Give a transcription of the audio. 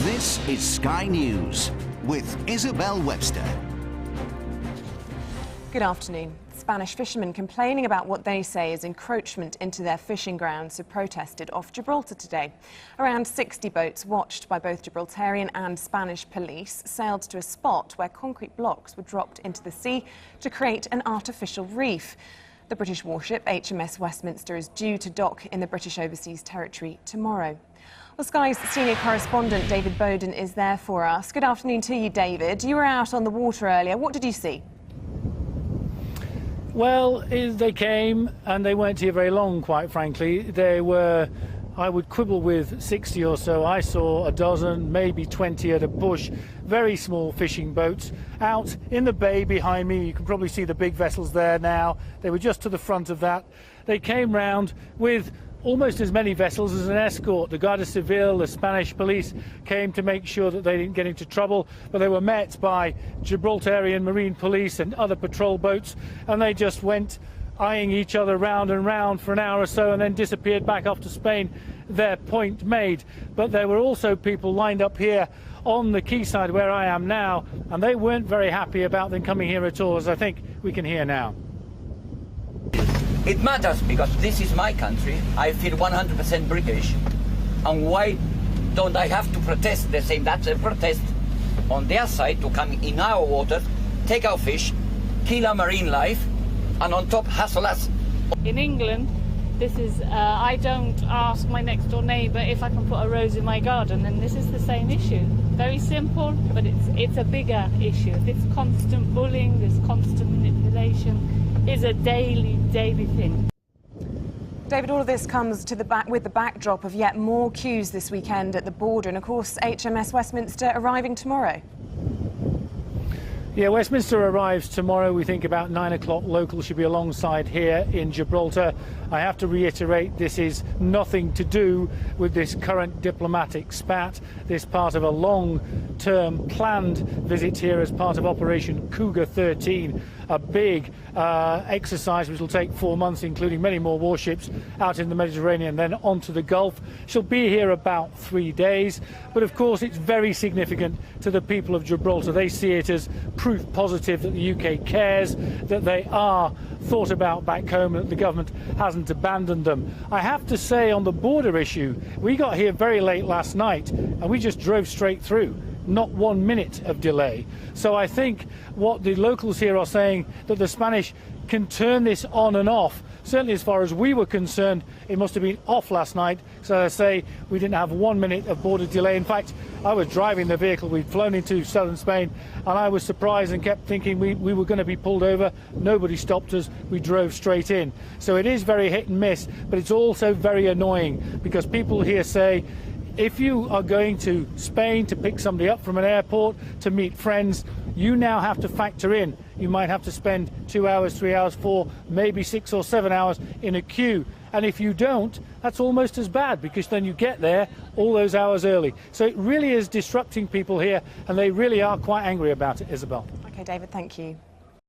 This is Sky News with Isabel Webster. Good afternoon. Spanish fishermen complaining about what they say is encroachment into their fishing grounds have protested off Gibraltar today. Around 60 boats watched by both Gibraltarian and Spanish police sailed to a spot where concrete blocks were dropped into the sea to create an artificial reef. The British warship HMS Westminster is due to dock in the British Overseas Territory tomorrow. Well, Sky's senior correspondent David Bowden is there for us. Good afternoon to you, David. You were out on the water earlier. What did you see? Well, they came and they weren't here very long, quite frankly. They were, I would quibble with 60 or so. I saw a dozen, maybe 20 at a push, very small fishing boats out in the bay behind me. You can probably see the big vessels there now. They were just to the front of that. They came round with almost as many vessels as an escort. The Guardia Civil, the Spanish police came to make sure that they didn't get into trouble, but they were met by Gibraltarian Marine Police and other patrol boats, and they just went eyeing each other round and round for an hour or so and then disappeared back off to Spain, their point made. But there were also people lined up here on the quayside where I am now, and they weren't very happy about them coming here at all, as I think we can hear now. It matters because this is my country. I feel 100% British. And why don't I have to protest the same? That's a protest on their side to come in our waters, take our fish, kill our marine life, and on top hassle us. In England, this is, I don't ask my next door neighbour if I can put a rose in my garden, and this is the same issue. Very simple, but it's a bigger issue. This constant bullying, this constant manipulation is a daily thing. David, all of this comes to with the backdrop of yet more queues this weekend at the border, and of course HMS Westminster arriving tomorrow. Yeah, Westminster arrives tomorrow. We think about 9 o'clock local. Should be alongside here in Gibraltar. I have to reiterate, this is nothing to do with this current diplomatic spat. This part of a long-term planned visit here as part of Operation Cougar 13, a big exercise which will take 4 months, including many more warships out in the Mediterranean, then onto the Gulf. She'll be here about 3 days, but of course it's very significant to the people of Gibraltar. They see it as proof positive that the UK cares, that they are thought about back home, and that the government hasn't abandoned them. I have to say, on the border issue, we got here very late last night and we just drove straight through. Not 1 minute of delay. So I think what the locals here are saying, that the Spanish can turn this on and off. Certainly as far as we were concerned, it must have been off last night. So I say we didn't have 1 minute of border delay. In fact, I was driving the vehicle. We'd flown into southern Spain and I was surprised and kept thinking we were going to be pulled over. Nobody stopped us. We drove straight in. So it is very hit and miss, but it's also very annoying because people here say, if you are going to Spain to pick somebody up from an airport, to meet friends, you now have to factor in. You might have to spend 2 hours, 3 hours, 4, maybe 6 or 7 hours in a queue. And if you don't, that's almost as bad because then you get there all those hours early. So it really is disrupting people here and they really are quite angry about it, Isabel. OK, David, thank you.